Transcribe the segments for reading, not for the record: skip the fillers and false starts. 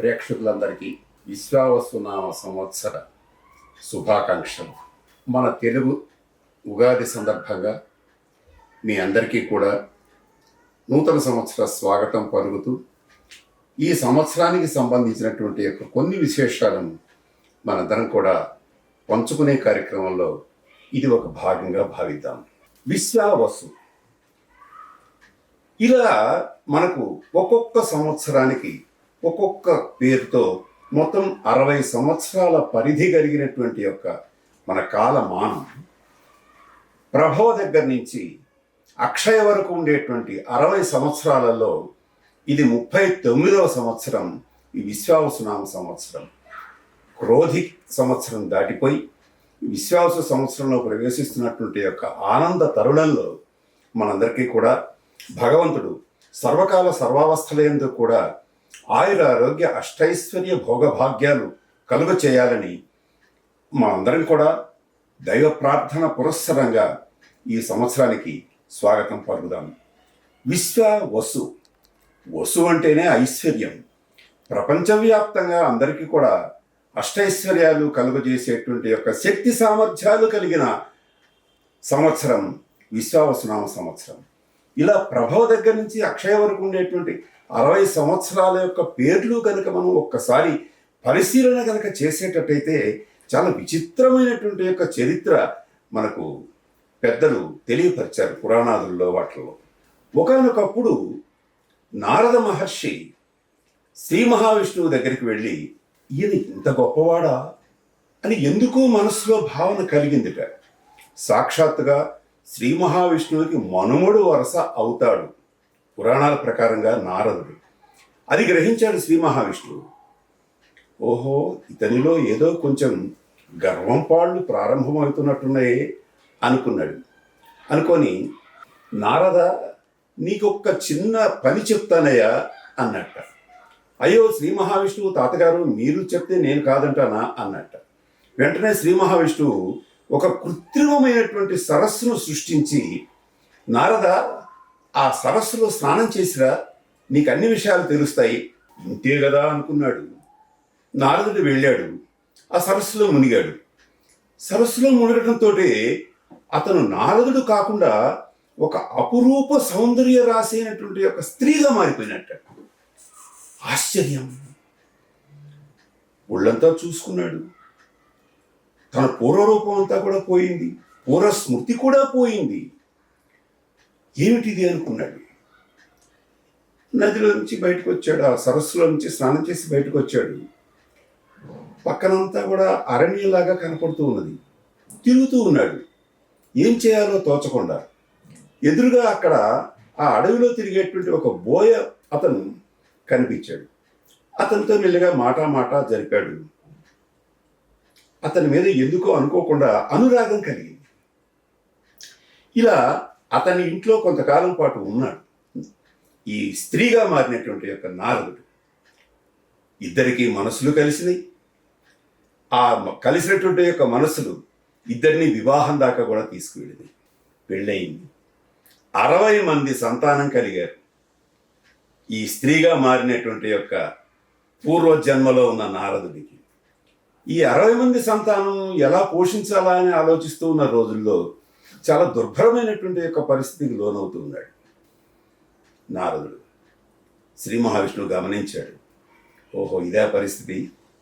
ప్రేక్షకులందరికీ విశ్వావసునామ సంవత్సర శుభాకాంక్షలు. మన తెలుగు ఉగాది సందర్భంగా మీ అందరికీ కూడా నూతన సంవత్సర స్వాగతం పలుకుతూ ఈ సంవత్సరానికి సంబంధించినటువంటి కొన్ని విశేషాలను మనందరం కూడా పంచుకునే కార్యక్రమంలో ఇది ఒక భాగంగా భావిద్దాం. విశ్వావసు ఇలా మనకు ఒక్కొక్క సంవత్సరానికి ఒక్కొక్క పేరుతో మొత్తం 60 సంవత్సరాల పరిధి కలిగినటువంటి మన కాలమానం ప్రభవ దగ్గర నుంచి అక్షయ వరకు ఉండేటువంటి 60 సంవత్సరాలలో ఇది 39వ సంవత్సరం. ఈ విశ్వావసునామ సంవత్సరం క్రోధి సంవత్సరం దాటిపోయి విశ్వావసు సంవత్సరంలో ప్రవేశిస్తున్నటువంటి ఆనంద తరుణంలో మనందరికీ కూడా భగవంతుడు సర్వకాల సర్వావస్థలందు కూడా ఆయుర ఆరోగ్య అష్టైశ్వర్య భోగభాగ్యాలు కలుగ చేయాలని మనందరం కూడా దైవ ప్రార్థన పురస్సరంగా ఈ సంవత్సరానికి స్వాగతం పలుకుదాం. విశ్వవసు, వసు అంటేనే ఐశ్వర్యం. ప్రపంచవ్యాప్తంగా అందరికీ కూడా అష్టైశ్వర్యాలు కలుగజేసేటువంటి శక్తి సామర్థ్యాలు కలిగిన సంవత్సరం విశ్వావసునామ సంవత్సరం. ఇలా ప్రభవ దగ్గర నుంచి అక్షయ వరకు ఉండేటువంటి 60 సంవత్సరాల పేర్లు కనుక మనం ఒక్కసారి పరిశీలన కనుక చేసేటట్టయితే చాలా విచిత్రమైనటువంటి చరిత్ర మనకు పెద్దలు తెలియపరిచారు పురాణాదుల్లో. వాటిల్లో ఒకానొకప్పుడు నారద మహర్షి శ్రీ మహావిష్ణువు దగ్గరికి వెళ్ళి ఈయన ఇంత గొప్పవాడా అని ఎందుకో మనసులో భావన కలిగిందిట. సాక్షాత్తుగా శ్రీ మహావిష్ణువుకి మనుమడు వరస అవుతాడు పురాణాల ప్రకారంగా నారదుడు. అది గ్రహించాడు శ్రీ మహావిష్ణువు. ఓహో, ఇతనిలో ఏదో కొంచెం గర్వం పాళ్ళు ప్రారంభమవుతున్నట్టున్నాయే అనుకున్నాడు. అనుకొని నారద, నీకొక్క చిన్న పని చెప్తానయ్యా అన్నట్ట. అయ్యో శ్రీ మహావిష్ణువు తాతగారు, మీరు చెప్తే నేను కాదంటానా అన్నట్ట. వెంటనే శ్రీ మహావిష్ణువు ఒక కృత్రిమమైనటువంటి సరస్సును సృష్టించి, నారద ఆ సరస్సులో స్నానం చేసిరా, నీకు అన్ని విషయాలు తెలుస్తాయి. ఇంతే కదా అనుకున్నాడు. నారదుడు వెళ్ళాడు, ఆ సరస్సులో మునిగాడు. సరస్సులో మునగడంతో అతను నారదుడు కాకుండా ఒక అపురూప సౌందర్య రాశి అయినటువంటి స్త్రీగా మారిపోయినట్ట. ఆశ్చర్యం. ఒళ్ళంతా చూసుకున్నాడు. తన పూర్వరూపం అంతా కూడా పోయింది, పూర్వ స్మృతి కూడా పోయింది. ఏమిటిది అనుకున్నాడు. నదిలో నుంచి బయటకు వచ్చాడు, ఆ సరస్సులో నుంచి స్నానం చేసి బయటకు వచ్చాడు. పక్కనంతా కూడా అరణ్యంలాగా కనపడుతూ ఉన్నది. తిరుగుతూ ఉన్నాడు, ఏం చేయాలో తోచకుండా. ఎదురుగా అక్కడ ఆ అడవిలో తిరిగేటువంటి ఒక బోయ అతను కనిపించాడు. అతనితో మెల్లిగా మాట జరిపాడు. అతని మీద ఎందుకో అనుకోకుండా అనురాగం కలిగింది. ఇలా అతని ఇంట్లో కొంతకాలం పాటు ఉన్నాడు ఈ స్త్రీగా మారినటువంటి నారదుడు. ఇద్దరికి మనసులు కలిసినాయి. ఆ కలిసినటువంటి మనసులు ఇద్దరిని వివాహం దాకా కూడా తీసుకువెళ్ళింది. పెళ్ళయింది. 60 మంది సంతానం కలిగారు. ఈ స్త్రీగా మారినటువంటి పూర్వజన్మలో ఉన్న నారదుడికి ఈ 60 మంది సంతానం ఎలా పోషించాలా అని ఆలోచిస్తూ ఉన్న రోజుల్లో చాలా దుర్భరమైనటువంటి పరిస్థితికి లోనవుతూ ఉన్నాడు నారదుడు. శ్రీ మహావిష్ణువు గమనించాడు. ఓహో, ఇదే పరిస్థితి,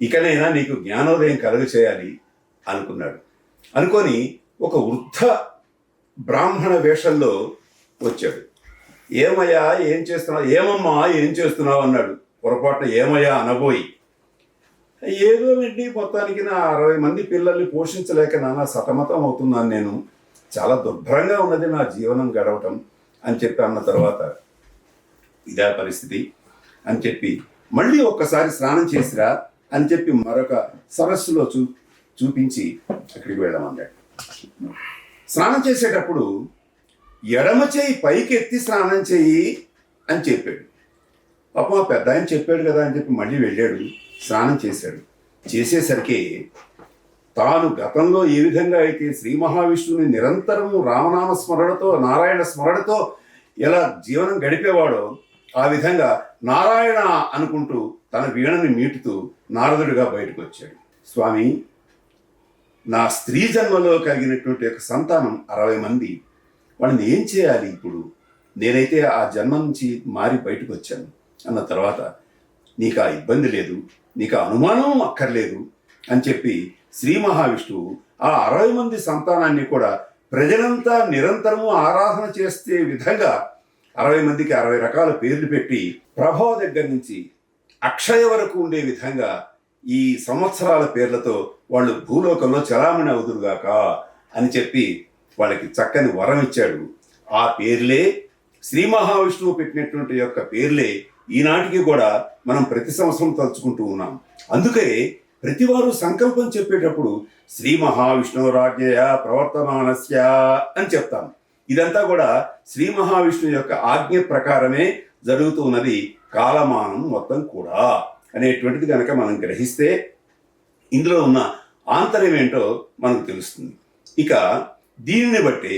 ఇకనైనా నీకు జ్ఞానోదయం కలుగ చేయాలి అనుకున్నాడు. అనుకొని ఒక వృద్ధ బ్రాహ్మణ వేషంలో వచ్చాడు. ఏమయ్యా ఏం చేస్తున్నావు, ఏమమ్మా ఏం చేస్తున్నావు అన్నాడు. పొరపాటున ఏమయ్యా అనబోయి, ఏదో అండి, మొత్తానికి నా 60 మంది పిల్లల్ని పోషించలేక నానా సతమతం అవుతున్నాను, నేను చాలా దుర్భరంగా ఉన్నది నా జీవనం గడవటం అని చెప్పి అన్న తర్వాత, ఇదే పరిస్థితి అని చెప్పి మళ్ళీ ఒక్కసారి స్నానం చేసిరా అని చెప్పి మరొక సరస్సులో చూపించి అక్కడికి వెళ్ళమన్నాడు. స్నానం చేసేటప్పుడు ఎడమ చేయి పైకి ఎత్తి స్నానం చేయి అని చెప్పాడు. పాపం పెద్ద ఆయన చెప్పాడు కదా అని చెప్పి మళ్ళీ వెళ్ళాడు, స్నానం చేశాడు. చేసేసరికి తాను గతంలో ఏ విధంగా అయితే శ్రీ మహావిష్ణువుని నిరంతరము రామనామ స్మరణతో నారాయణ స్మరణతో ఎలా జీవనం గడిపేవాడో ఆ విధంగా నారాయణ అనుకుంటూ తన వీణని మీటుతూ నారదుడిగా బయటకు వచ్చాడు. స్వామి, నా స్త్రీ జన్మలో కలిగినటువంటి ఒక సంతానం 60 మంది, వాళ్ళని ఏం చేయాలి ఇప్పుడు? నేనైతే ఆ జన్మ నుంచి మారి బయటకు వచ్చాను అన్న తర్వాత, నీకు ఆ ఇబ్బంది లేదు, నీకు ఆ అనుమానం అక్కర్లేదు అని చెప్పి శ్రీ మహావిష్ణువు ఆ 60 మంది సంతానాన్ని కూడా ప్రజలంతా నిరంతరము ఆరాధన చేసే విధంగా 60 మందికి 60 రకాల పేర్లు పెట్టి ప్రభవ దగ్గర నుంచి అక్షయ వరకు ఉండే విధంగా ఈ సంవత్సరాల పేర్లతో వాళ్ళు భూలోకంలో చలామణి అవుదురుగాక అని చెప్పి వాళ్ళకి చక్కని వరం ఇచ్చాడు. ఆ పేర్లే శ్రీ మహావిష్ణువు పెట్టినటువంటి యొక్క పేర్లే ఈనాటికి కూడా మనం ప్రతి సంవత్సరం తలుచుకుంటూ ఉన్నాం. అందుకే ప్రతివారు సంకల్పం చెప్పేటప్పుడు శ్రీ మహావిష్ణురాజ్ఞయ ప్రవర్తమానస్య అని చెప్తాం. ఇదంతా కూడా శ్రీ మహావిష్ణువు యొక్క ఆజ్ఞ ప్రకారమే జరుగుతూ ఉన్నది కాలమానం మొత్తం కూడా అనేటువంటిది కనుక మనం గ్రహిస్తే ఇందులో ఉన్న ఆంతర్యం ఏంటో మనకు తెలుస్తుంది. ఇక దీనిని బట్టి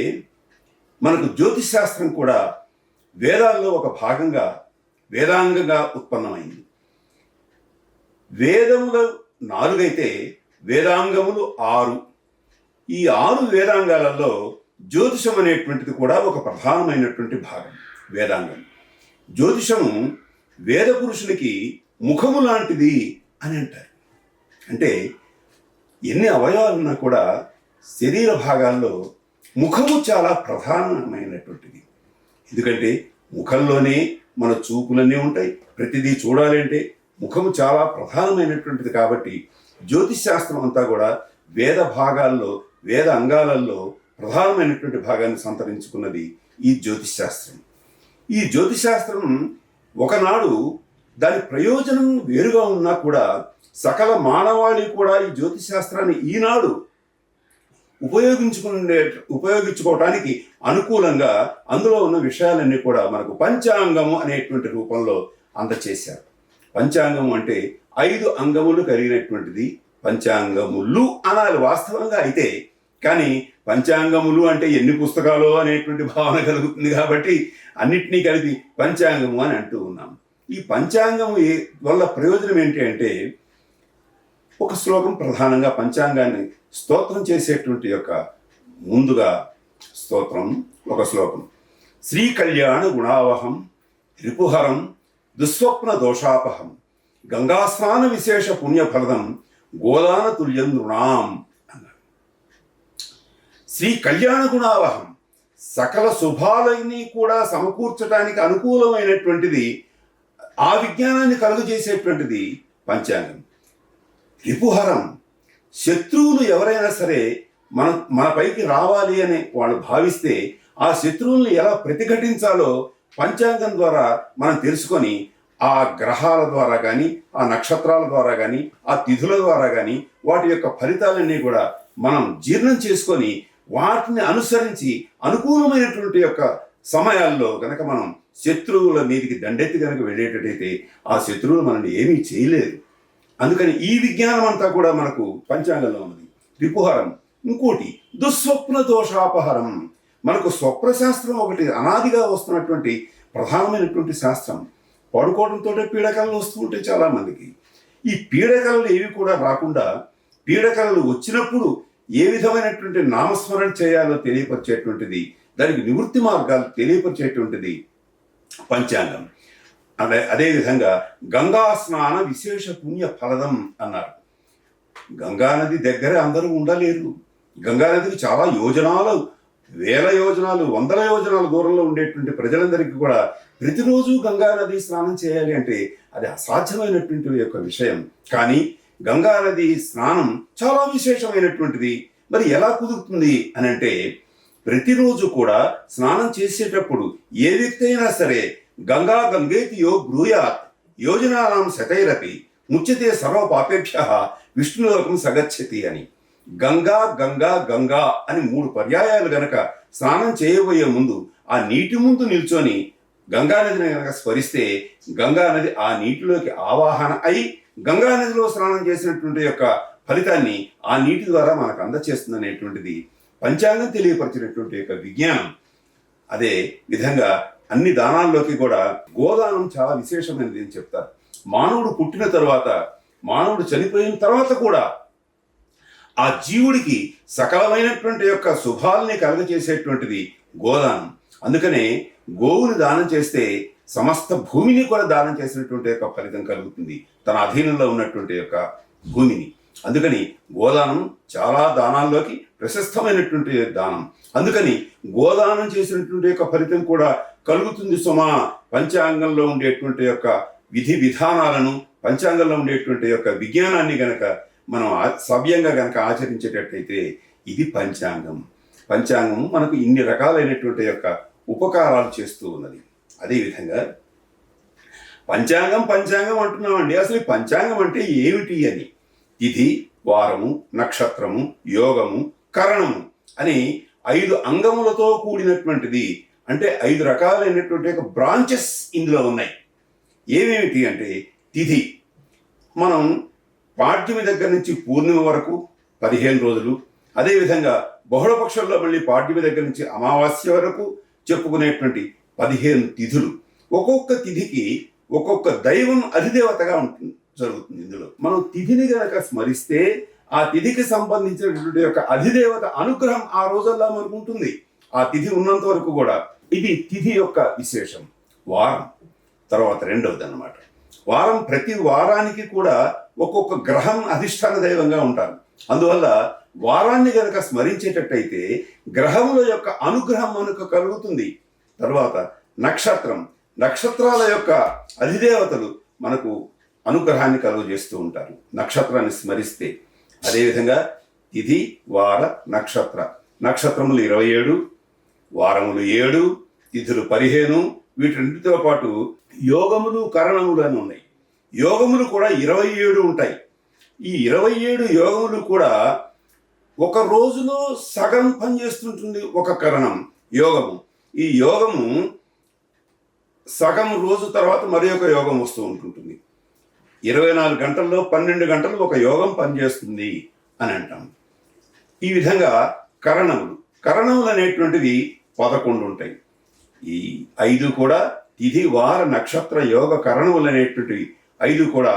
మనకు జ్యోతిష్ శాస్త్రం కూడా వేదాల్లో ఒక భాగంగా వేదాంగంగా ఉత్పన్నమైంది. వేదములు 4 అయితే వేదాంగములు 6. ఈ 6 వేదాంగాలలో జ్యోతిషం అనేటువంటిది కూడా ఒక ప్రధానమైనటువంటి భాగం. వేదాంగం జ్యోతిషము వేద పురుషునికి ముఖము లాంటిది అని అంటారు. అంటే ఎన్ని అవయవాలున్నా కూడా శరీర భాగాల్లో ముఖము చాలా ప్రధానమైనటువంటిది. ఎందుకంటే ముఖంలోనే మన చూపులన్నీ ఉంటాయి. ప్రతిదీ చూడాలి అంటే ముఖము చాలా ప్రధానమైనటువంటిది. కాబట్టి జ్యోతిష్ శాస్త్రం అంతా కూడా వేద భాగాల్లో వేద అంగాలలో ప్రధానమైనటువంటి భాగాన్ని సంతరించుకున్నది ఈ జ్యోతిష్ శాస్త్రం. ఈ జ్యోతిష్ శాస్త్రం ఒకనాడు దాని ప్రయోజనం వేరుగా ఉన్నా కూడా సకల మానవాళి కూడా ఈ జ్యోతిష్ శాస్త్రాన్ని ఈనాడు ఉపయోగించుకోవటానికి అనుకూలంగా అందులో ఉన్న విషయాలన్నీ కూడా మనకు పంచాంగము అనేటువంటి రూపంలో అందచేశారు. పంచాంగము అంటే 5 అంగములు కలిగినటువంటిది పంచాంగములు అనాలి వాస్తవంగా అయితే. కానీ పంచాంగములు అంటే ఎన్ని పుస్తకాలు అనేటువంటి భావన కలుగుతుంది. కాబట్టి అన్నిటినీ కలిపి పంచాంగము అని అంటూ ఉన్నాం. ఈ పంచాంగము వల్ల ప్రయోజనం ఏంటి అంటే, ఒక శ్లోకం ప్రధానంగా పంచాంగాన్ని స్తోత్రం చేసేటువంటి యొక్క ముందుగా స్తోత్రం ఒక శ్లోకం. శ్రీ కళ్యాణ గుణావహం రిపుహరం దుస్వప్న దోషాపహం గంగాస్నాన విశేష పుణ్యఫలదం గోదాన తుల్యం నృణాం అన్నారు. శ్రీ కళ్యాణ గుణావహం సకల శుభాలన్నీ కూడా సమకూర్చడానికి అనుకూలమైనటువంటిది, ఆ విజ్ఞానాన్ని కలుగజేసేటువంటిది పంచాంగం. రిపుహరం శత్రువులు ఎవరైనా సరే మన పైకి రావాలి అని వాళ్ళు భావిస్తే ఆ శత్రువుల్ని ఎలా ప్రతిఘటించాలో పంచాంగం ద్వారా మనం తెలుసుకొని ఆ గ్రహాల ద్వారా కానీ ఆ నక్షత్రాల ద్వారా కానీ ఆ తిథుల ద్వారా కానీ వాటి యొక్క ఫలితాలన్నీ కూడా మనం జీర్ణం చేసుకొని వాటిని అనుసరించి అనుకూలమైనటువంటి యొక్క సమయాల్లో కనుక మనం శత్రువుల మీదికి దండెత్తి కనుక వెళ్ళేటట్టయితే ఆ శత్రువులు మనల్ని ఏమీ చేయలేరు. అందుకని ఈ విజ్ఞానం అంతా కూడా మనకు పంచాంగంలో ఉన్నది. రిపుహరం. ఇంకోటి దుస్వప్న దోషాపహరం. మనకు స్వప్న శాస్త్రం ఒకటి అనాదిగా వస్తున్నటువంటి ప్రధానమైనటువంటి శాస్త్రం. పడుకోవడంతో పీడకలలు వస్తూ ఉంటాయి చాలామందికి. ఈ పీడకలలు ఏవి కూడా రాకుండా, పీడకలలు వచ్చినప్పుడు ఏ విధమైనటువంటి నామస్మరణ చేయాలో తెలియపరిచేటువంటిది, దానికి నివృత్తి మార్గాలు తెలియపరిచేటువంటిది పంచాంగం. అదేవిధంగా గంగా స్నాన విశేష పుణ్య ఫలదం అన్నారు. గంగానది దగ్గర అందరూ ఉండలేరు. గంగానదికి చాలా యోజనాలు, వేల యోజనాలు, వందల యోజనాల దూరంలో ఉండేటువంటి ప్రజలందరికీ కూడా ప్రతిరోజు గంగానది స్నానం చేయాలి అంటే అది అసాధ్యమైనటువంటి యొక్క విషయం. కానీ గంగానది స్నానం చాలా విశేషమైనటువంటిది. మరి ఎలా కుదురుతుంది అని అంటే, ప్రతిరోజు కూడా స్నానం చేసేటప్పుడు ఏ వ్యక్తి అయినా సరే గంగా గంగేతి యో బ్రూయాత్ యోజనానాం శతైరపి ముచ్యతే సర్వ పాపేభ్యః విష్ణులోకం సగచ్చతి అని. గంగా గంగా గంగా అని 3 పర్యాయాలు గనక స్నానం చేయబోయే ముందు ఆ నీటి ముందు నిల్చొని గంగానదిని గనక స్మరిస్తే గంగానది ఆ నీటిలోకి ఆవాహన అయి గంగానదిలో స్నానం చేసినటువంటి యొక్క ఫలితాన్ని ఆ నీటి ద్వారా మనకు అందచేస్తుంది అనేటువంటిది పంచాంగం తెలియపరిచినటువంటి యొక్క విజ్ఞానం. అదే విధంగా అన్ని దానాల్లోకి కూడా గోదానం చాలా విశేషమైనది అని చెప్తారు. మానవుడు పుట్టిన తర్వాత, మానవుడు చనిపోయిన తర్వాత కూడా ఆ జీవుడికి సకలమైనటువంటి యొక్క శుభాలని కలుగజేసేటువంటిది గోదానం. అందుకనే గోవుని దానం చేస్తే సమస్త భూమిని కూడా దానం చేసినటువంటి యొక్క ఫలితం కలుగుతుంది, తన అధీనంలో ఉన్నటువంటి యొక్క భూమిని. అందుకని గోదానం చాలా దానాల్లోకి ప్రశస్తమైనటువంటి దానం. అందుకని గోదానం చేసినటువంటి యొక్క ఫలితం కూడా కలుగుతుంది సుమా. పంచాంగంలో ఉండేటువంటి యొక్క విధి విధానాలను, పంచాంగంలో ఉండేటువంటి యొక్క విజ్ఞానాన్ని గనక మనం సవ్యంగా గనక ఆచరించేటట్టయితే ఇది పంచాంగం. పంచాంగం మనకు ఇన్ని రకాలైనటువంటి యొక్క ఉపకారాలు చేస్తూ ఉన్నది. అదేవిధంగా పంచాంగం పంచాంగం అంటున్నామండి. అసలు ఈ పంచాంగం అంటే ఏమిటి అని, తిథి, వారము, నక్షత్రము, యోగము, కరణము అని 5 అంగములతో కూడినటువంటిది. అంటే 5 రకాలైనటువంటి యొక్క బ్రాంచెస్ ఇందులో ఉన్నాయి. ఏమేమిటి అంటే తిథి, మనం పాడ్యమి దగ్గర నుంచి పూర్ణిమ వరకు 15 రోజులు. అదేవిధంగా బహుళపక్షంలో మళ్ళీ పాడ్యమి దగ్గర నుంచి అమావాస్య వరకు చెప్పుకునేటువంటి 15 తిథులు. ఒక్కొక్క తిథికి ఒక్కొక్క దైవం అధిదేవతగా ఉంటుంది జరుగుతుంది. ఇందులో మనం తిథిని గనక స్మరిస్తే ఆ తిథికి సంబంధించినటువంటి యొక్క అధిదేవత అనుగ్రహం ఆ రోజుల్లో మనకు ఉంటుంది, ఆ తిథి ఉన్నంత వరకు కూడా. ఇది తిథి యొక్క విశేషం. వారం తర్వాత రెండవది అన్నమాట. వారం, ప్రతి వారానికి కూడా ఒక్కొక్క గ్రహం అధిష్టాన దైవంగా ఉంటారు. అందువల్ల వారాన్ని గనక స్మరించేటట్టయితే గ్రహముల యొక్క అనుగ్రహం మనకు కలుగుతుంది. తర్వాత నక్షత్రం, నక్షత్రాల యొక్క అధిదేవతలు మనకు అనుగ్రహాన్ని కలుగజేస్తూ ఉంటారు నక్షత్రాన్ని స్మరిస్తే. అదేవిధంగా తిథి, వార, నక్షత్ర, నక్షత్రములు 27, వారములు 7, తిథులు 15. వీటన్నిటితో పాటు యోగములు, కరణములు అని ఉన్నాయి. యోగములు కూడా 27 ఉంటాయి. ఈ 27 యోగములు కూడా ఒక రోజులో సగం పనిచేస్తుంటుంది ఒక కరణం యోగము. ఈ యోగము సగం రోజు తర్వాత మరి ఒక యోగం వస్తూ ఉంటుంటుంది. 24 గంటల్లో 12 గంటలు ఒక యోగం పనిచేస్తుంది అని అంటాం. ఈ విధంగా కరణములు, కరణములు అనేటువంటివి 11 ఉంటాయి. ఈ 5 కూడా తిథి, వార, నక్షత్ర, యోగ, కరణములు అనేటువంటివి 5 కూడా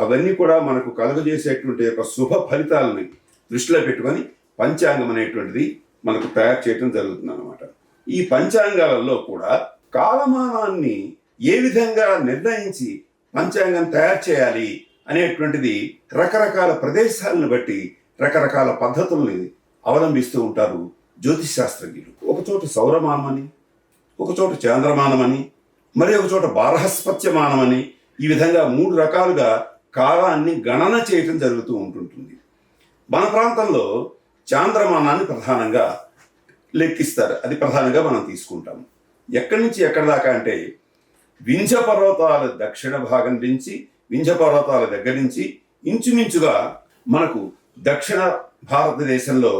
అవన్నీ కూడా మనకు కలుగజేసేటువంటి యొక్క శుభ ఫలితాలని దృష్టిలో పెట్టుకొని పంచాంగం అనేటువంటిది మనకు తయారు చేయడం జరుగుతుంది అన్నమాట. ఈ పంచాంగాలలో కూడా కాలమానాన్ని ఏ విధంగా నిర్ణయించి పంచాంగం తయారు చేయాలి అనేటువంటిది రకరకాల ప్రదేశాలను బట్టి రకరకాల పద్ధతుల్ని అవలంబిస్తూ ఉంటారు జ్యోతిష్ శాస్త్రజ్ఞులు. ఒక చోట సౌరమానమని, ఒక చోట చంద్రమానమని, మరి ఒక చోట బారహస్పత్యమానమని, ఈ విధంగా 3 రకాలుగా కాలాన్ని గణన చేయటం జరుగుతూ ఉంటుంటుంది. మన ప్రాంతంలో చాంద్రమానాన్ని ప్రధానంగా లెక్కిస్తారు. అది ప్రధానంగా మనం తీసుకుంటాము. ఎక్కడి నుంచి ఎక్కడి దాకా అంటే వింధ్య పర్వతాల దక్షిణ భాగం నుంచి, వింధ్య పర్వతాల దగ్గర నుంచి ఇంచుమించుగా మనకు దక్షిణ భారతదేశంలో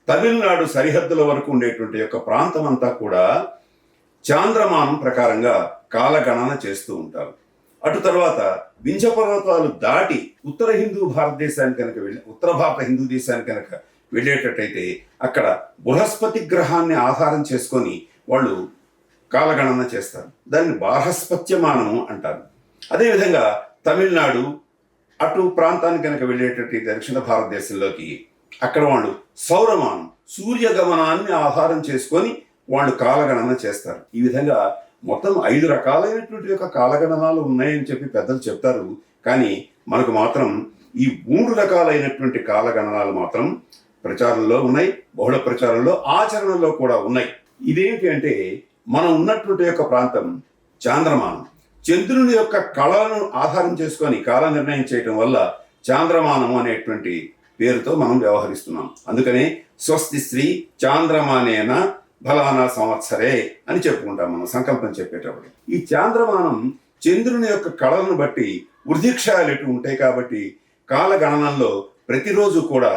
తమిళనాడు సరిహద్దుల వరకు ఉండేటువంటి యొక్క ప్రాంతం అంతా కూడా చాంద్రమానం ప్రకారంగా కాలగణన చేస్తూ ఉంటారు. అటు తర్వాత వింధ్య పర్వతాలు దాటి ఉత్తర హిందూ భారతదేశానికి కనుక ఉత్తర భారత హిందూ దేశానికి కనుక వెళ్ళేటట్టయితే అక్కడ బృహస్పతి గ్రహాన్ని ఆధారం చేసుకొని వాళ్ళు కాలగణన చేస్తారు. దాన్ని బారహస్పత్యమానము అంటారు. అదేవిధంగా తమిళనాడు అటు ప్రాంతానికి కనుక వెళ్ళేటట్టు దక్షిణ భారతదేశంలోకి అక్కడ వాళ్ళు సౌరమానం, సూర్యగమనాన్ని ఆధారం చేసుకొని వాళ్ళు కాలగణన చేస్తారు. ఈ విధంగా మొత్తం 5 రకాలైనటువంటి యొక్క కాలగణనాలు ఉన్నాయని చెప్పి పెద్దలు చెప్తారు. కానీ మనకు మాత్రం ఈ 3 రకాలైనటువంటి కాలగణనాలు మాత్రం ప్రచారంలో ఉన్నాయి, బహుళ ప్రచారంలో, ఆచరణలో కూడా ఉన్నాయి. ఇదేంటి అంటే మనం ఉన్నటువంటి యొక్క ప్రాంతం చాంద్రమానం, చంద్రుని యొక్క కళలను ఆధారం చేసుకొని కాల నిర్ణయం చేయటం వల్ల చాంద్రమానము అనేటువంటి పేరుతో మనం వ్యవహరిస్తున్నాం. అందుకనే స్వస్తి శ్రీ చాంద్రమానేన ఫలానా సంవత్సరే అని చెప్పుకుంటాం మనం సంకల్పం చెప్పేటప్పుడు. ఈ చాంద్రమానం చంద్రుని యొక్క కళలను బట్టి వృద్ధిక్షయాలు ఎటు ఉంటాయి కాబట్టి కాలగణనంలో ప్రతిరోజు కూడా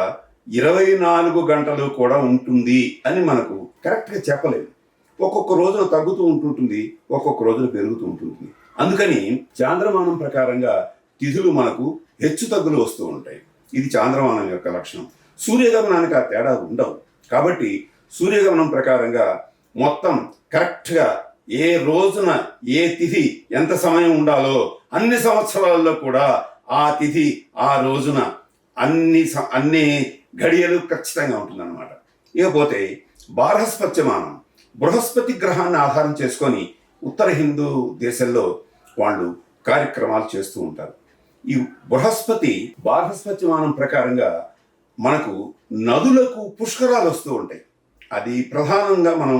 24 గంటలు కూడా ఉంటుంది అని మనకు కరెక్ట్గా చెప్పలేము. ఒక్కొక్క రోజున తగ్గుతూ ఉంటుంటుంది, ఒక్కొక్క రోజున పెరుగుతూ ఉంటుంది. అందుకని చాంద్రమానం ప్రకారంగా తిథులు మనకు హెచ్చు తగ్గులు వస్తూ ఉంటాయి. ఇది చాంద్రమానం యొక్క లక్షణం. సూర్యగమనానికి ఆ తేడా ఉండవు. కాబట్టి సూర్యగమనం ప్రకారంగా మొత్తం కరెక్ట్గా ఏ రోజున ఏ తిథి ఎంత సమయం ఉండాలో అన్ని సంవత్సరాల్లో కూడా ఆ తిథి ఆ రోజున అన్ని గడియలు ఖచ్చితంగా ఉంటుందన్నమాట. ఇకపోతే బార్హస్పత్యమానం, బృహస్పతి గ్రహాన్ని ఆధారం చేసుకొని ఉత్తర హిందూ దేశంలో వాళ్ళు కార్యక్రమాలు చేస్తూ ఉంటారు. ఈ బార్హస్పత్యమానం ప్రకారంగా మనకు నదులకు పుష్కరాలు వస్తూ ఉంటాయి. అది ప్రధానంగా మనం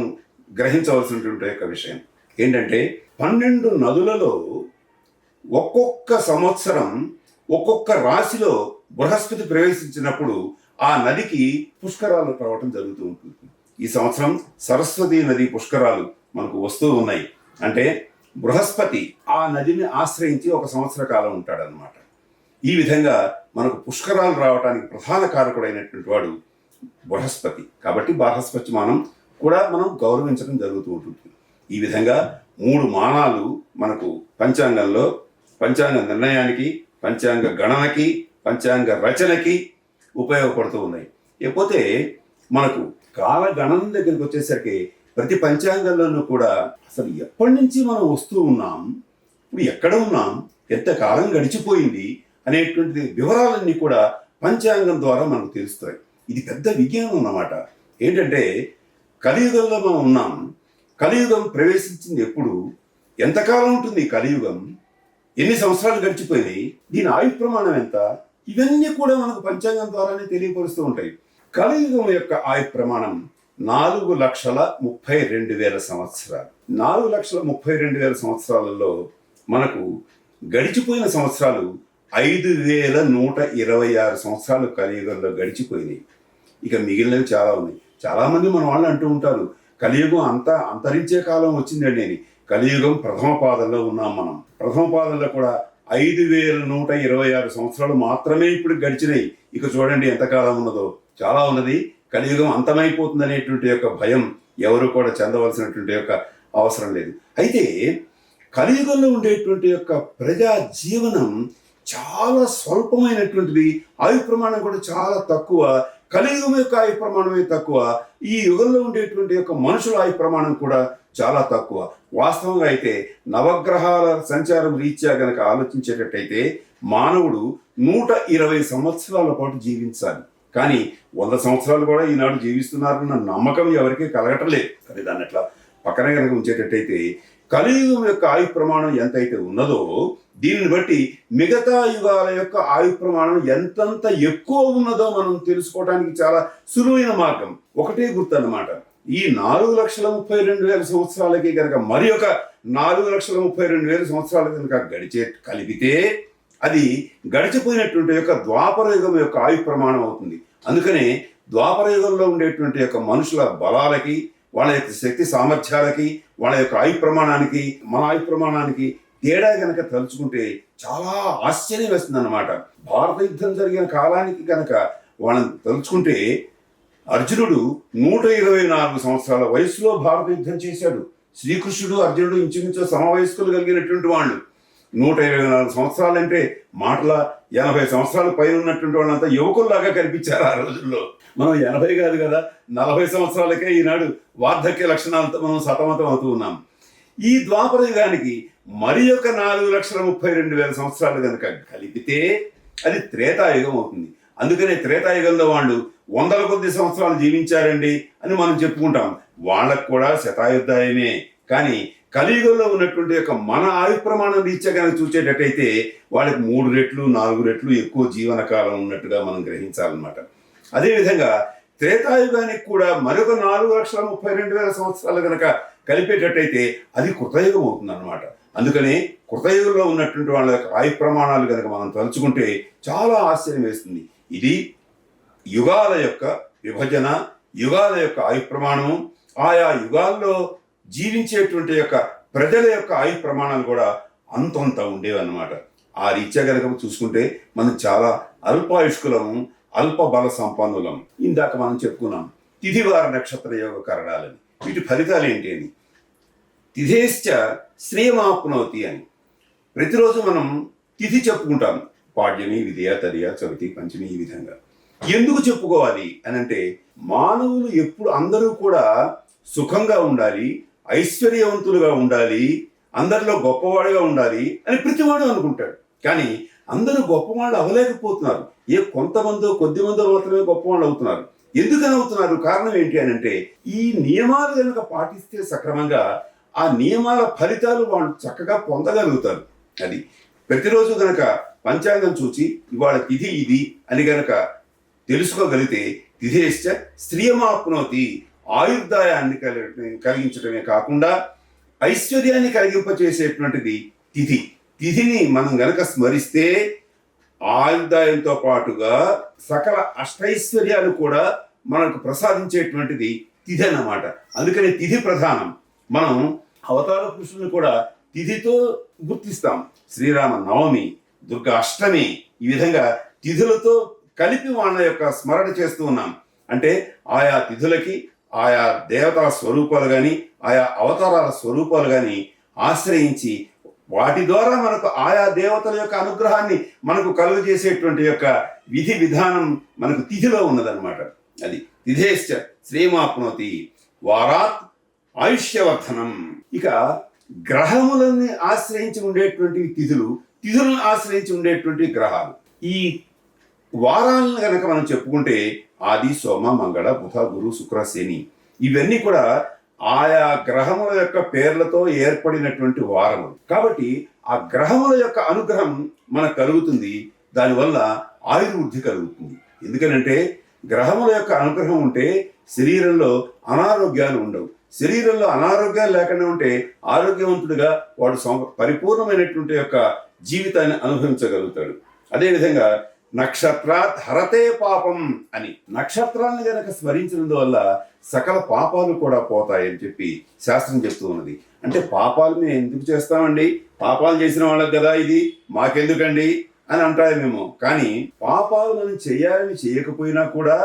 గ్రహించవలసినటువంటి యొక్క విషయం ఏంటంటే 12 నదులలో ఒక్కొక్క సంవత్సరం ఒక్కొక్క రాశిలో బృహస్పతి ప్రవేశించినప్పుడు ఆ నదికి పుష్కరాలు రావటం జరుగుతూ ఉంటుంది. ఈ సంవత్సరం సరస్వతి నది పుష్కరాలు మనకు వస్తూ ఉన్నాయి. అంటే బృహస్పతి ఆ నదిని ఆశ్రయించి ఒక సంవత్సర కాలం ఉంటాడనమాట. ఈ విధంగా మనకు పుష్కరాలు రావడానికి ప్రధాన కారకుడైనటువంటి వాడు బృహస్పతి. కాబట్టి బార్హస్పత్యమానం కూడా మనం గౌరవించడం జరుగుతూ ఉంటుంది. ఈ విధంగా 3 మానాలు మనకు పంచాంగంలో పంచాంగ నిర్ణయానికి, పంచాంగ గణనకి, పంచాంగ రచనకి ఉపయోగపడుతూ ఉన్నాయి. లేకపోతే మనకు కాల గణన దగ్గరికి వచ్చేసరికి ప్రతి పంచాంగంలోనూ కూడా అసలు ఎప్పటి నుంచి మనం వస్తూ ఉన్నాం, ఇప్పుడు ఎక్కడ ఉన్నాం, ఎంతకాలం గడిచిపోయింది అనేటువంటి వివరాలన్నీ కూడా పంచాంగం ద్వారా మనకు తెలుస్తాయి. ఇది పెద్ద విజ్ఞానం అన్నమాట. ఏంటంటే కలియుగంలో మనం ఉన్నాం. కలియుగం ప్రవేశించింది ఎప్పుడు, ఎంతకాలం ఉంటుంది కలియుగం, ఎన్ని సంవత్సరాలు గడిచిపోయినాయి, దీని ఆయు ప్రమాణం ఎంత, ఇవన్నీ కూడా మనకు పంచాంగం ద్వారానే తెలియపరుస్తూ ఉంటాయి. కలియుగం యొక్క ఆయు ప్రమాణం 4,32,000 సంవత్సరాలు. 4,32,000 సంవత్సరాలలో మనకు గడిచిపోయిన సంవత్సరాలు 5,126 సంవత్సరాలు కలియుగంలో గడిచిపోయినాయి. ఇక మిగిలినవి చాలా ఉన్నాయి. చాలామంది మన వాళ్ళు అంటూ ఉంటారు, కలియుగం అంతా అంతరించే కాలం వచ్చిందండి అని. కలియుగం ప్రథమ పాదంలో ఉన్నాం మనం. ప్రథమ పాదంలో కూడా 5,126 సంవత్సరాలు మాత్రమే ఇప్పుడు గడిచినాయి. ఇక చూడండి ఎంతకాలం ఉన్నదో, చాలా ఉన్నది. కలియుగం అంతమైపోతుంది అనేటువంటి యొక్క భయం ఎవరు కూడా చెందవలసినటువంటి యొక్క అవసరం లేదు. అయితే కలియుగంలో ఉండేటువంటి యొక్క ప్రజా జీవనం చాలా స్వల్పమైనటువంటిది. ఆయు ప్రమాణం కూడా చాలా తక్కువ. కలియుగం యొక్క ఆయు ప్రమాణమే తక్కువ. ఈ యుగంలో ఉండేటువంటి యొక్క మనుషుల ఆయు ప్రమాణం కూడా చాలా తక్కువ. వాస్తవంగా అయితే నవగ్రహాల సంచారం రీత్యా గనక ఆలోచించేటట్టయితే మానవుడు 120 సంవత్సరాల పాటు జీవించాలి. కానీ 100 సంవత్సరాలు కూడా ఈనాడు జీవిస్తున్నారన్న నమ్మకం ఎవరికీ కలగటలేదు. కానీ దాన్ని అట్లా పక్కన కనుక ఉంచేటట్టయితే కలియుగం యొక్క ఆయు ప్రమాణం ఎంతైతే ఉన్నదో దీనిని బట్టి మిగతా యుగాల యొక్క ఆయు ప్రమాణం ఎంతంత ఎక్కువ ఉన్నదో మనం తెలుసుకోవడానికి చాలా సులువైన మార్గం ఒకటే గుర్తు అన్నమాట. ఈ 4,32,000 సంవత్సరాలకి కనుక మరి ఒక 4,32,000 సంవత్సరాలు కనుక కలిపితే అది గడిచిపోయినటువంటి యొక్క ద్వాపర యుగం యొక్క ఆయు ప్రమాణం అవుతుంది. అందుకనే ద్వాపర యుగంలో ఉండేటువంటి యొక్క మనుషుల బలాలకి, వాళ్ళ యొక్క శక్తి సామర్థ్యాలకి, వాళ్ళ యొక్క ఆయు ప్రమాణానికి మన ఆయు ప్రమాణానికి తేడా కనుక తలుచుకుంటే చాలా ఆశ్చర్యం వేస్తుంది అన్నమాట. భారత యుద్ధం జరిగిన కాలానికి కనుక వాళ్ళని తలుచుకుంటే అర్జునుడు 124 సంవత్సరాల వయసులో భారత యుద్ధం చేశాడు. శ్రీకృష్ణుడు అర్జునుడు ఇంచుమించు సమవయస్కులు కలిగినటువంటి వాళ్ళు. 124 సంవత్సరాలంటే మాటల 80 సంవత్సరాల పైన ఉన్నటువంటి వాళ్ళంతా యువకుల్లాగా కనిపించారు ఆ రోజుల్లో. మనం 80 కాదు కదా, 40 సంవత్సరాలకే ఈనాడు వార్ధక్య లక్షణాలతో మనం సతమతం అవుతూ ఉన్నాం. ఈ ద్వాపర యుగానికి మరి ఒక 4,32,000 సంవత్సరాలు కనుక కలిపితే అది త్రేతాయుగం అవుతుంది. అందుకనే త్రేతాయుగంలో వాళ్ళు 100 కొద్ది సంవత్సరాలు జీవించారండి అని మనం చెప్పుకుంటాం. వాళ్ళకు కూడా శతాయుద్ధాయమే. కానీ కలియుగంలో ఉన్నటువంటి యొక్క మన ఆయు ప్రమాణం రీత్యా కనుక చూసేటట్టయితే వాళ్ళకి 3 రెట్లు 4 రెట్లు ఎక్కువ జీవనకాలం ఉన్నట్టుగా మనం గ్రహించాలన్నమాట. అదేవిధంగా త్రేతాయుగానికి కూడా మరొక 4,32,000 సంవత్సరాలు కనుక కలిపేటట్టయితే అది కృతయుగం అవుతుంది అన్నమాట. అందుకని కృతయుగంలో ఉన్నటువంటి వాళ్ళ యొక్క ఆయు ప్రమాణాలు కనుక మనం తలుచుకుంటే చాలా ఆశ్చర్యం వేస్తుంది. ఇది యుగాల యొక్క విభజన, యుగాల యొక్క ఆయు ప్రమాణము, ఆయా యుగాల్లో జీవించేటువంటి యొక్క ప్రజల యొక్క ఆయు ప్రమాణాలు కూడా అంతంత ఉండేవి అన్నమాట. ఆ రీత్యా కనుక చూసుకుంటే మనం చాలా అల్పాయుష్కులము, అల్ప బల సంపన్నులం. ఇందాక మనం చెప్పుకున్నాం తిథివార నక్షత్ర యోగ కరణాలని. వీటి ఫలితాలు ఏంటి అని, తిథేశ్చ శ్రేయమాప్నోతి అని. ప్రతిరోజు మనం తిథి చెప్పుకుంటాం. పాడ్యమి, విద్య, తదియ, చవితి, పంచమి, ఈ విధంగా. ఎందుకు చెప్పుకోవాలి అని అంటే మానవులు ఎప్పుడు అందరూ కూడా సుఖంగా ఉండాలి, ఐశ్వర్యవంతులుగా ఉండాలి, అందరిలో గొప్పవాడుగా ఉండాలి అని ప్రతివాడు అనుకుంటాడు. కానీ అందరూ గొప్పవాళ్ళు అవ్వలేకపోతున్నారు. కొద్ది మందో మాత్రమే గొప్పవాళ్ళు అవుతున్నారు. ఎందుకని అవుతున్నారు? కారణం ఏంటి అని అంటే, ఈ నియమాలు కనుక పాటిస్తే సక్రమంగా ఆ నియమాల ఫలితాలు వాళ్ళు చక్కగా పొందగలుగుతారు. అది ప్రతిరోజు గనక పంచాంగం చూసి ఇవాళ తిథి ఇది అని గనక తెలుసుకోగలిగితే తిథేశ్చ శ్రియమాప్నోతి, ఆయుర్దాయాన్ని కలిగించడమే కాకుండా ఐశ్వర్యాన్ని కలిగింపచేసేటువంటిది తిథి. తిథిని మనం గనక స్మరిస్తే ఆయుర్దాయంతో పాటుగా సకల అష్టైశ్వర్యాలు కూడా మనకు ప్రసాదించేటువంటిది తిథి అన్నమాట. అందుకని తిథి ప్రధానం. మనం అవతార పురుషులను కూడా తిథితో గుర్తిస్తాం. శ్రీరామ నవమి, దుర్గా అష్టమి, ఈ విధంగా తిథులతో కలిపి వాళ్ళ యొక్క స్మరణ చేస్తూ ఉన్నాం. అంటే ఆయా తిథులకి ఆయా దేవతా స్వరూపాలు కానీ ఆయా అవతారాల స్వరూపాలు కానీ ఆశ్రయించి వాటి ద్వారా మనకు ఆయా దేవతల యొక్క అనుగ్రహాన్ని మనకు కలుగు చేసేటువంటి యొక్క విధి విధానం మనకు తిథిలో ఉన్నదన్నమాట. అది తిథేశ్చ శ్రీమాప్నోతి వారాత్ ఆయుష్యవర్ధనం. ఇక గ్రహములని ఆశ్రయించి ఉండేటువంటి తిథులను ఆశ్రయించి ఉండేటువంటి గ్రహాలు. ఈ వారాలను కనుక మనం చెప్పుకుంటే ఆది, సోమ, మంగళ, బుధ, గురు, శుక్ర, శని ఇవన్నీ కూడా ఆయా గ్రహముల యొక్క పేర్లతో ఏర్పడినటువంటి వారములు. కాబట్టి ఆ గ్రహముల యొక్క అనుగ్రహం మనకు కలుగుతుంది. దానివల్ల ఆయుర్వృద్ధి కలుగుతుంది. ఎందుకనంటే గ్రహముల యొక్క అనుగ్రహం ఉంటే శరీరంలో అనారోగ్యాలు ఉండవు. శరీరంలో అనారోగ్యాలు లేకుండా ఉంటే ఆరోగ్యవంతుడిగా వాడు పరిపూర్ణమైనటువంటి యొక్క జీవితాన్ని అనుభవించగలుగుతాడు. అదేవిధంగా నక్షత్రాత్ హరతే పాపం అని, నక్షత్రాలను గనక స్మరించినందువల్ల సకల పాపాలు కూడా పోతాయని చెప్పి శాస్త్రం చెప్తూ ఉన్నది. అంటే పాపాలు మేము ఎందుకు చేస్తామండి, పాపాలు చేసిన వాళ్ళకి కదా ఇది, మాకెందుకండి అని అంటామేమో. కానీ పాపాలను చేయాలని చేయకపోయినా కూడా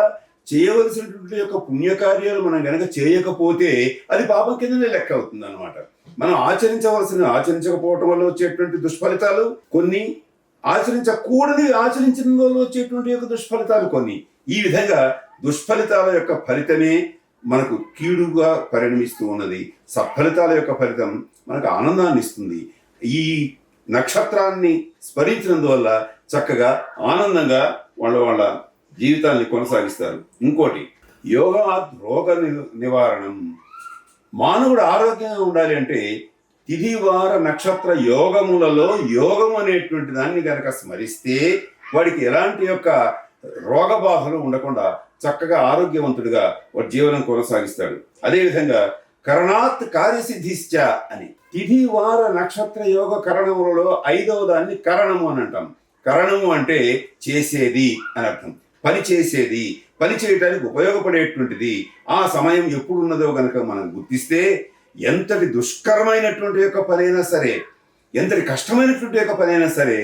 చేయవలసినటువంటి యొక్క పుణ్యకార్యాలు మనం గనక చేయకపోతే అది పాపం కిందనే లెక్క అవుతుంది అనమాట. మనం ఆచరించకపోవటం వల్ల వచ్చేటువంటి దుష్ఫలితాలు కొన్ని, ఆచరించిన వల్ల వచ్చేటువంటి యొక్క దుష్ఫలితాలు కొన్ని. ఈ విధంగా దుష్ఫలితాల యొక్క ఫలితమే మనకు కీడుగా పరిణమిస్తూ ఉన్నది. సత్ఫలితాల యొక్క ఫలితం మనకు ఆనందాన్ని ఇస్తుంది. ఈ నక్షత్రాన్ని స్మరించినందువల్ల చక్కగా ఆనందంగా వాళ్ళ జీవితాన్ని కొనసాగిస్తారు. ఇంకోటి, యోగాత్ రోగ నివారణం. మానవుడు ఆరోగ్యంగా ఉండాలి అంటే తిథి, వార, నక్షత్ర యోగములలో యోగం అనేటువంటి దాన్ని కనుక స్మరిస్తే వాడికి ఎలాంటి యొక్క రోగ బాధలు ఉండకుండా చక్కగా ఆరోగ్యవంతుడిగా వాడి జీవనం కొనసాగిస్తాడు. అదేవిధంగా కరణాత్ కార్యసిద్ధిశ్చ అని, తిథి, వార, నక్షత్ర యోగ కరణములలో 5వ దాన్ని కరణము అని అంటాం. కరణము అంటే చేసేది అని అర్థం, పని చేసేది, పని చేయటానికి ఉపయోగపడేటువంటిది. ఆ సమయం ఎప్పుడు ఉన్నదో గనక మనం గుర్తిస్తే ఎంతటి దుష్కరమైనటువంటి యొక్క పనైనా సరే, ఎంతటి కష్టమైనటువంటి యొక్క పనైనా సరే,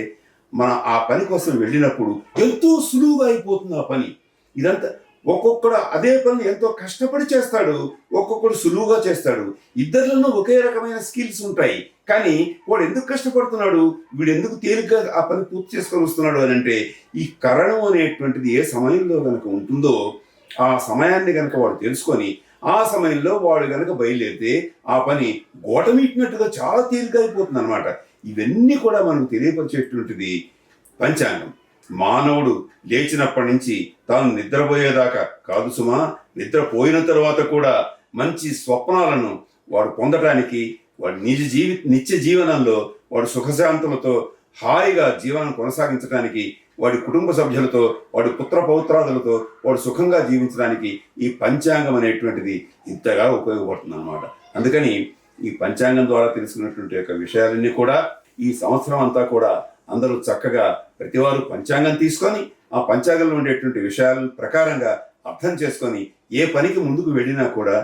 మనం ఆ పని కోసం వెళ్ళినప్పుడు ఎంతో సులువుగా అయిపోతుంది ఆ పని. ఇదంతా ఒక్కొక్కడు అదే పని ఎంతో కష్టపడి చేస్తాడు, ఒక్కొక్కడు సులువుగా చేస్తాడు. ఇద్దరిలోనూ ఒకే రకమైన స్కిల్స్ ఉంటాయి. కానీ వాడు ఎందుకు కష్టపడుతున్నాడు, వీడు ఎందుకు తేలిగ్గా ఆ పని పూర్తి చేసుకొని వస్తున్నాడు అని అంటే, ఈ కరణం అనేటువంటిది ఏ సమయంలో గనక ఉంటుందో ఆ సమయాన్ని గనక వాడు తెలుసుకొని ఆ సమయంలో వాడు గనక బయలుదేరితే ఆ పని గోటమీటినట్టుగా చాలా తేలిక అయిపోతుంది అనమాట. ఇవన్నీ కూడా మనకు తెలియపరిచేటువంటిది పంచాంగం. మానవుడు లేచినప్పటి నుంచి తాను నిద్రపోయేదాకా కాదు సుమా, నిద్రపోయిన తర్వాత కూడా మంచి స్వప్నాలను వాడు పొందటానికి, వాడి నిత్య జీవనంలో వాడు సుఖశాంతులతో హాయిగా జీవనం కొనసాగించడానికి, వాడి కుటుంబ సభ్యులతో, వాడి పుత్ర పౌత్రాదులతో వాడు సుఖంగా జీవించడానికి ఈ పంచాంగం అనేటువంటిది ఇంతగా ఉపయోగపడుతుంది అన్నమాట. అందుకని ఈ పంచాంగం ద్వారా తెలుసుకున్నటువంటి యొక్క విషయాలన్నీ కూడా ఈ సంవత్సరం అంతా కూడా అందరూ చక్కగా ప్రతివారు పంచాంగం తీసుకొని ఆ పంచాంగంలో ఉండేటువంటి విషయాల ప్రకారంగా అర్థం చేసుకొని ఏ పనికి ముందుకు వెళ్ళినా కూడా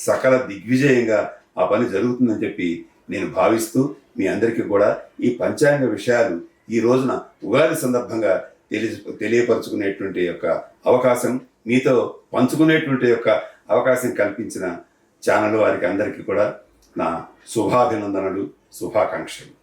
సకల దిగ్విజయంగా ఆ పని జరుగుతుందని చెప్పి నేను భావిస్తూ మీ అందరికీ కూడా ఈ పంచాంగ విషయాలు ఈ రోజున ఉగాది సందర్భంగా తెలియపరచుకునేటువంటి యొక్క అవకాశం, మీతో పంచుకునేటువంటి యొక్క అవకాశం కల్పించిన ఛానల్ వారికి అందరికీ కూడా నా శుభాభినందనలు, శుభాకాంక్షలు.